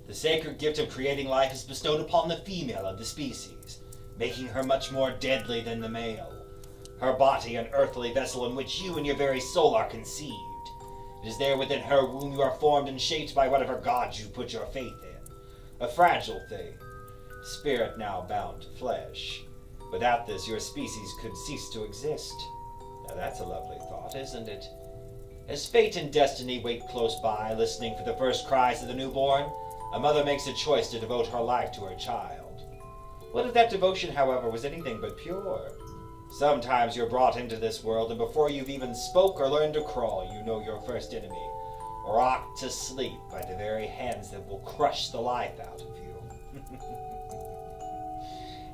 The sacred gift of creating life is bestowed upon the female of the species, making her much more deadly than the male. Her body an earthly vessel in which you and your very soul are conceived. It is there within her womb you are formed and shaped by whatever gods you put your faith in. A fragile thing, spirit now bound to flesh. Without this, your species could cease to exist. Now that's a lovely thought, isn't it? As fate and destiny wait close by, listening for the first cries of the newborn, a mother makes a choice to devote her life to her child. What if that devotion, however, was anything but pure? Sometimes you're brought into this world, and before you've even spoke or learned to crawl, you know your first enemy, rocked to sleep by the very hands that will crush the life out of you.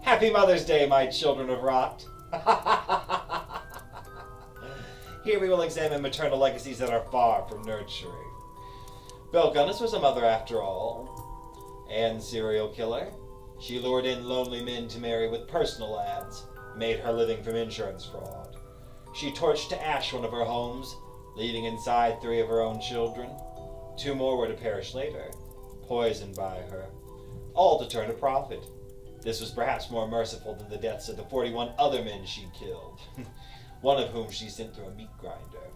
Happy Mother's Day, my children of Rot. Here we will examine maternal legacies that are far from nurturing. Belle Gunness was a mother after all. And serial killer. She lured in lonely men to marry with personal ads, made her living from insurance fraud. She torched to ash one of her homes, leaving inside 3 of her own children. 2 more were to perish later, poisoned by her, all to turn a profit. This was perhaps more merciful than the deaths of the 41 other men she killed, one of whom she sent through a meat grinder.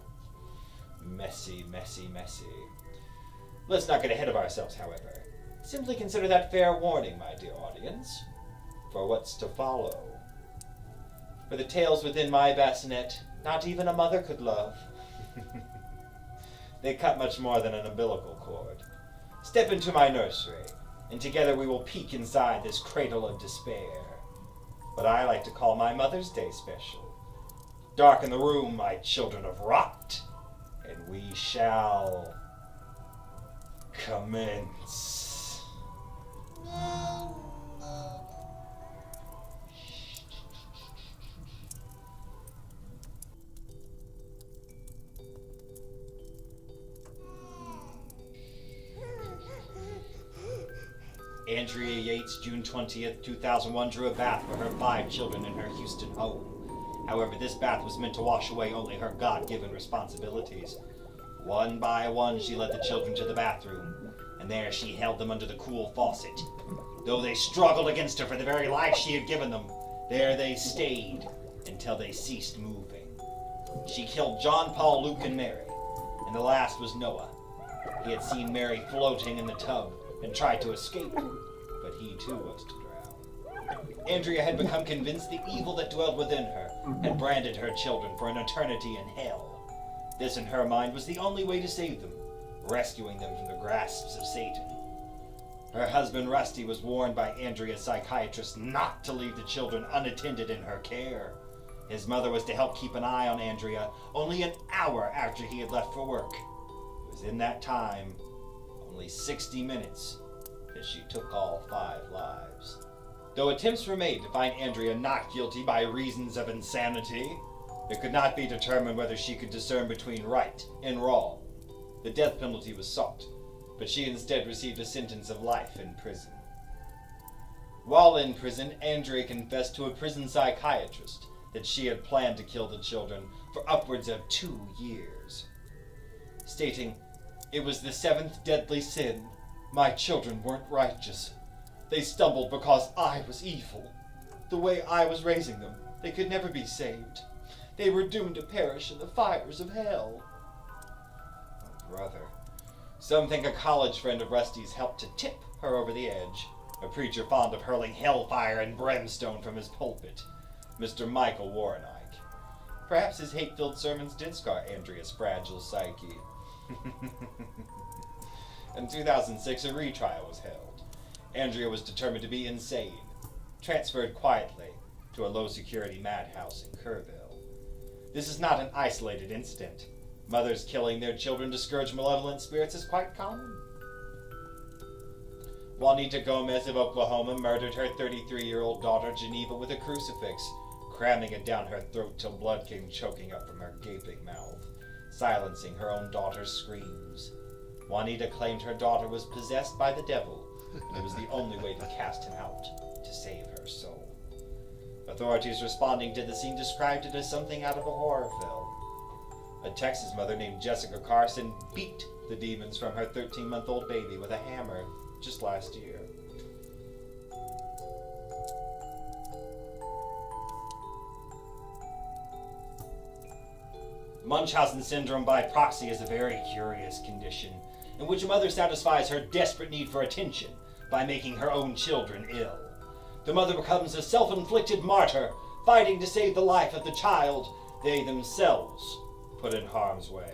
Messy, messy, messy. Let's not get ahead of ourselves, however. Simply consider that fair warning, my dear audience, for what's to follow. For the tales within my bassinet, not even a mother could love. They cut much more than an umbilical cord. Step into my nursery, and together we will peek inside this cradle of despair. What I like to call my Mother's Day special. Darken the room, my children of rot, and we shall commence. Andrea Yates, June 20th, 2001, drew a bath for her 5 children in her Houston home. However, this bath was meant to wash away only her God-given responsibilities. One by one, she led the children to the bathroom, and there she held them under the cool faucet. Though they struggled against her for the very life she had given them, there they stayed until they ceased moving. She killed John, Paul, Luke, and Mary, and the last was Noah. He had seen Mary floating in the tub and tried to escape, but he too was to drown. Andrea had become convinced the evil that dwelled within her had branded her children for an eternity in hell. This, in her mind, was the only way to save them, rescuing them from the grasps of Satan. Her husband, Rusty, was warned by Andrea's psychiatrist not to leave the children unattended in her care. His mother was to help keep an eye on Andrea only an hour after he had left for work. It was in that time, only 60 minutes, that she took all 5 lives. Though attempts were made to find Andrea not guilty by reasons of insanity, it could not be determined whether she could discern between right and wrong. The death penalty was sought, but she instead received a sentence of life in prison. While in prison, Andrea confessed to a prison psychiatrist that she had planned to kill the children for upwards of 2 years, stating, "It was the 7th deadly sin. My children weren't righteous. They stumbled because I was evil. The way I was raising them, they could never be saved. They were doomed to perish in the fires of hell." Oh, brother. Some think a college friend of Rusty's helped to tip her over the edge, a preacher fond of hurling hellfire and brimstone from his pulpit, Mr. Michael Warrenike. Perhaps his hate-filled sermons did scar Andrea's fragile psyche. In 2006, a retrial was held. Andrea was determined to be insane, transferred quietly to a low-security madhouse in Kerrville. This is not an isolated incident. Mothers killing their children to scourge malevolent spirits is quite common. Juanita Gomez of Oklahoma murdered her 33-year-old daughter Geneva with a crucifix, cramming it down her throat till blood came choking up from her gaping mouth, silencing her own daughter's screams. Juanita claimed her daughter was possessed by the devil, and it was the only way to cast him out to save her soul. Authorities responding to the scene described it as something out of a horror film. A Texas mother named Jessica Carson beat the demons from her 13-month-old baby with a hammer just last year. Munchausen syndrome by proxy is a very curious condition in which a mother satisfies her desperate need for attention by making her own children ill. The mother becomes a self-inflicted martyr, fighting to save the life of the child they themselves put in harm's way.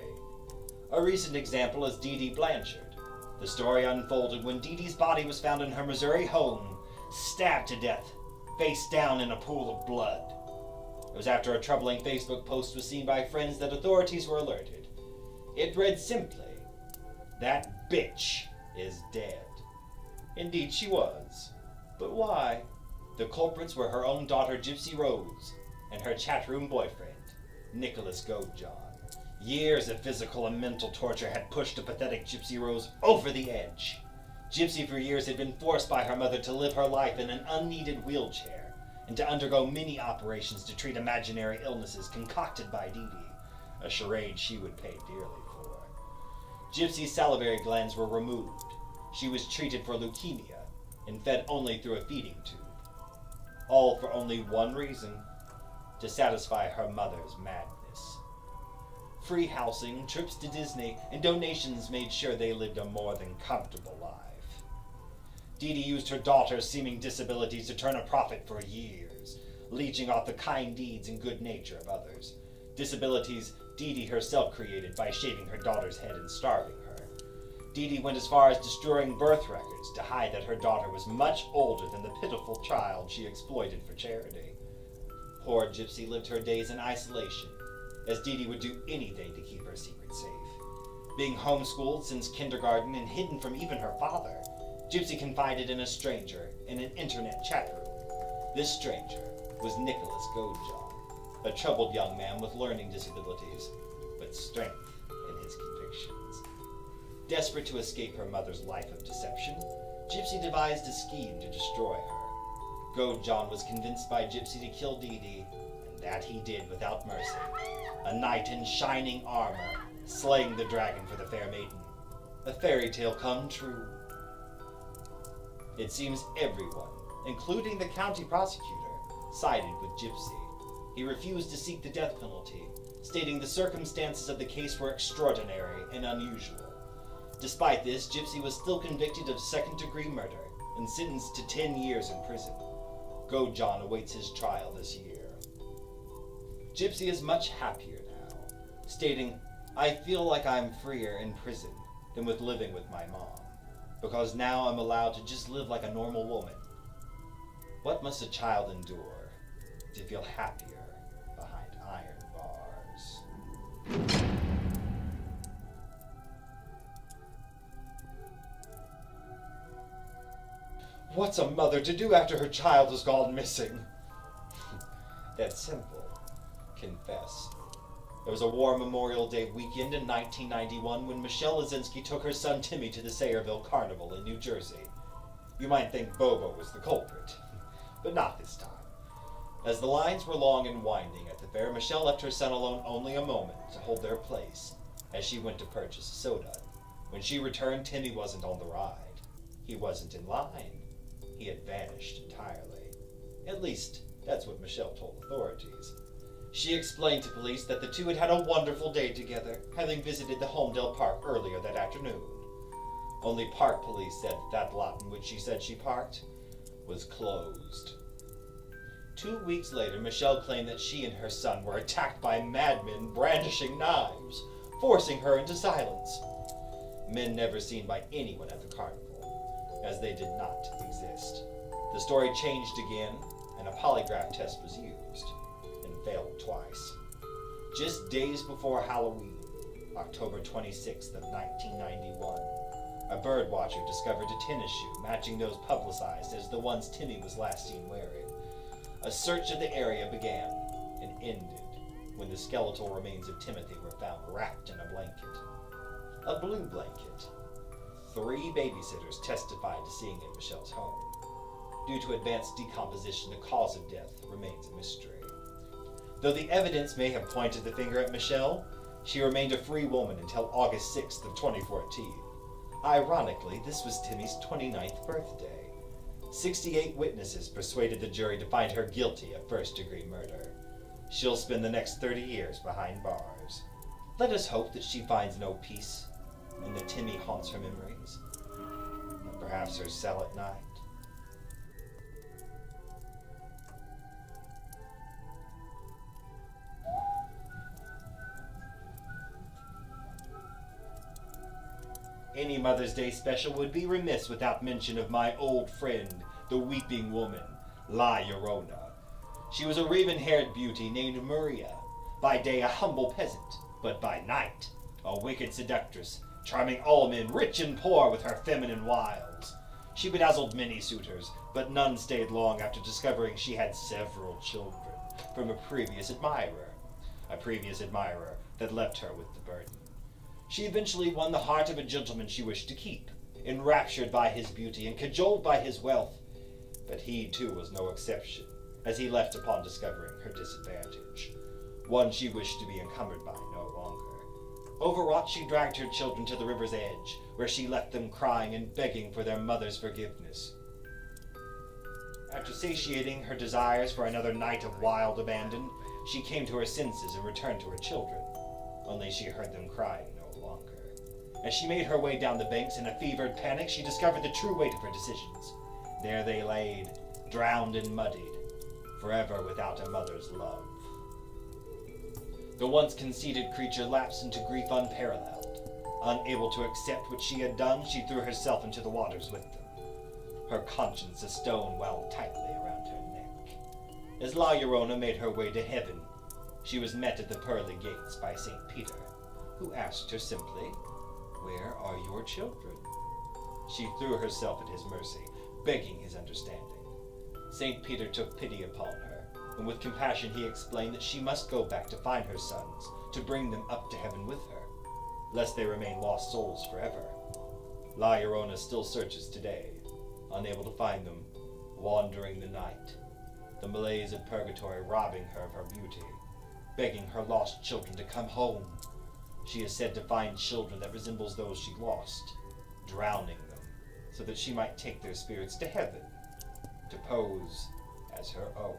A recent example is Dee Dee Blanchard. The story unfolded when Dee Dee's body was found in her Missouri home, stabbed to death, face down in a pool of blood. It was after a troubling Facebook post was seen by friends that authorities were alerted. It read simply, "That bitch is dead." Indeed she was. But why? The culprits were her own daughter Gypsy Rose and her chatroom boyfriend, Nicholas Godejohn. Years of physical and mental torture had pushed a pathetic Gypsy Rose over the edge. Gypsy for years had been forced by her mother to live her life in an unneeded wheelchair and to undergo many operations to treat imaginary illnesses concocted by Dee Dee, a charade she would pay dearly for. Gypsy's salivary glands were removed. She was treated for leukemia and fed only through a feeding tube. All for only one reason, to satisfy her mother's madness. Free housing, trips to Disney, and donations made sure they lived a more than comfortable life. Dee Dee used her daughter's seeming disabilities to turn a profit for years, leeching off the kind deeds and good nature of others. Disabilities Dee Dee herself created by shaving her daughter's head and starving her. Dee Dee went as far as destroying birth records to hide that her daughter was much older than the pitiful child she exploited for charity. Poor Gypsy lived her days in isolation, as Dee Dee would do anything to keep her secret safe. Being homeschooled since kindergarten and hidden from even her father, Gypsy confided in a stranger in an internet chat room. This stranger was Nicholas Godejohn, a troubled young man with learning disabilities, but strength in his convictions. Desperate to escape her mother's life of deception, Gypsy devised a scheme to destroy her. Godejohn was convinced by Gypsy to kill Dee Dee, and that he did without mercy. A knight in shining armor, slaying the dragon for the fair maiden. A fairy tale come true. It seems everyone, including the county prosecutor, sided with Gypsy. He refused to seek the death penalty, stating the circumstances of the case were extraordinary and unusual. Despite this, Gypsy was still convicted of second-degree murder and sentenced to 10 years in prison. Godejohn awaits his trial this year. Gypsy is much happier now, stating, "I feel like I'm freer in prison than with living with my mom, because now I'm allowed to just live like a normal woman." What must a child endure to feel happier behind iron bars? What's a mother to do after her child has gone missing? That's simple. Confess. It was a war Memorial Day weekend in 1991 when Michelle Lazinski took her son Timmy to the Sayreville Carnival in New Jersey. You might think Bobo was the culprit, but not this time. As the lines were long and winding at the fair, Michelle left her son alone only a moment to hold their place as she went to purchase a soda. When she returned, Timmy wasn't on the ride. He wasn't in line. He had vanished entirely. At least, that's what Michelle told authorities. She explained to police that the two had had a wonderful day together, having visited the Homedale Park earlier that afternoon. Only park police said that lot in which she said she parked was closed. 2 weeks later, Michelle claimed that she and her son were attacked by madmen brandishing knives, forcing her into silence. Men never seen by anyone at the carnival, as they did not exist. The story changed again, and a polygraph test was used, and failed twice. Just days before Halloween, October 26th of 1991, a bird watcher discovered a tennis shoe matching those publicized as the ones Timmy was last seen wearing. A search of the area began and ended when the skeletal remains of Timothy were found wrapped in a blanket. A blue blanket. 3 babysitters testified to seeing it in Michelle's home. Due to advanced decomposition, the cause of death remains a mystery. Though the evidence may have pointed the finger at Michelle, She remained a free woman until August 6th of 2014. Ironically, this was Timmy's 29th birthday. 68 witnesses persuaded the jury to find her guilty of first-degree murder. She'll spend the next 30 years behind bars. Let us hope that she finds no peace, and that Timmy haunts her memories, and perhaps her cell at night. Any Mother's Day special would be remiss without mention of my old friend, the weeping woman, La Llorona. She was a raven-haired beauty named Maria, by day a humble peasant, but by night a wicked seductress, charming all men, rich and poor, with her feminine wiles. She bedazzled many suitors, but none stayed long after discovering she had several children from a previous admirer that left her with the burden. She eventually won the heart of a gentleman she wished to keep, enraptured by his beauty and cajoled by his wealth. But he, too, was no exception, as he left upon discovering her disadvantage, one she wished to be encumbered by no longer. Overwrought, she dragged her children to the river's edge, where she left them crying and begging for their mother's forgiveness. After satiating her desires for another night of wild abandon, she came to her senses and returned to her children, only she heard them crying no longer. As she made her way down the banks in a fevered panic, she discovered the true weight of her decisions. There they laid, drowned and muddied, forever without a mother's love. The once conceited creature lapsed into grief unparalleled. Unable to accept what she had done, she threw herself into the waters with them, her conscience a stone wound tightly around her neck. As La Llorona made her way to heaven, she was met at the pearly gates by St. Peter, who asked her simply, "Where are your children?" She threw herself at his mercy, begging his understanding. St. Peter took pity upon her, and with compassion he explained that she must go back to find her sons, to bring them up to heaven with her, lest they remain lost souls forever. La Llorona still searches today, unable to find them, wandering the night, the malaise of purgatory robbing her of her beauty, begging her lost children to come home. She is said to find children that resembles those she lost, drowning them, so that she might take their spirits to heaven, to pose as her own.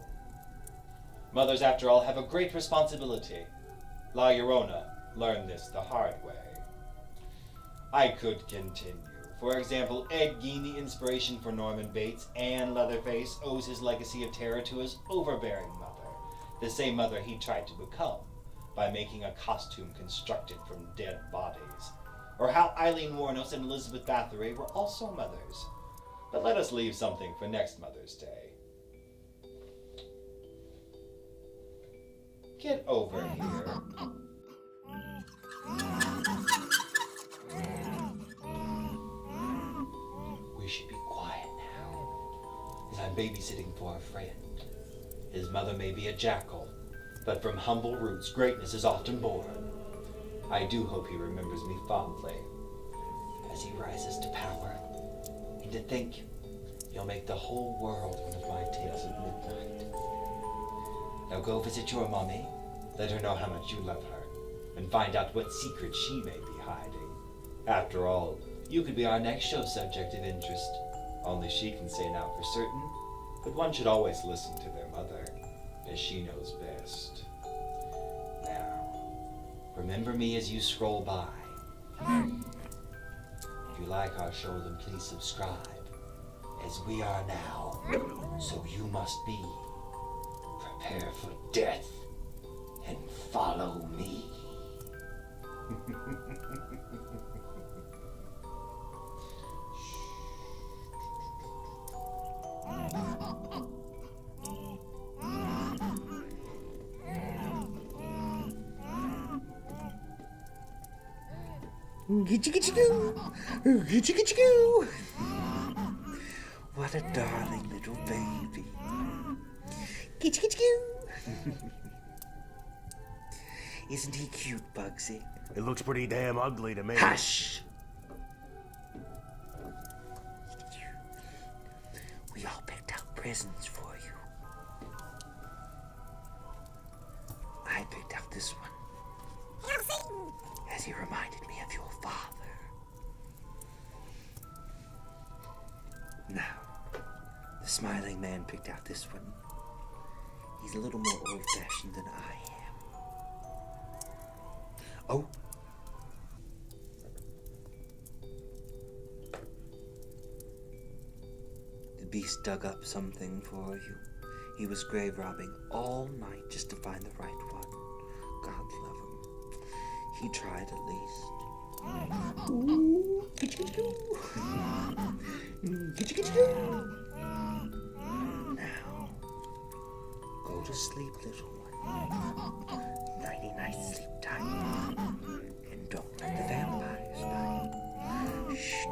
Mothers, after all, have a great responsibility. La Llorona learned this the hard way. I could continue. For example, Ed Gein, the inspiration for Norman Bates, and Leatherface, owes his legacy of terror to his overbearing mother, the same mother he tried to become by making a costume constructed from dead bodies. Or how Eileen Wuornos and Elizabeth Bathory were also mothers. But let us leave something for next Mother's Day. Get over here. We should be quiet now, as I'm babysitting for a friend. His mother may be a jackal, but from humble roots greatness is often born. I do hope he remembers me fondly as he rises to power. And to think he'll make the whole world one of my tales of midnight. Now go visit your mommy, let her know how much you love her, and find out what secret she may be hiding. After all, you could be our next show subject of interest. Only she can say now for certain, but one should always listen to their mother, as she knows best. Now, remember me as you scroll by. If you like our show, then please subscribe, as we are now. So you must be. Prepare for death and follow me. Gitchy-gitchy-goo! Gitchy-gitchy-goo! What a darling little baby. Gitchy-gitchy-goo! Isn't he cute, Bugsy? It looks pretty damn ugly to me. Hush! We all picked out presents for you. I picked out this one. Hail Satan! Now, the smiling man picked out this one. He's a little more old-fashioned than I am. Oh! The beast dug up something for you. He was grave robbing all night just to find the right one. God love him. He tried at least. Now, go to sleep, little one. Nighty-night sleep time. And don't let the vampires bite. Shh.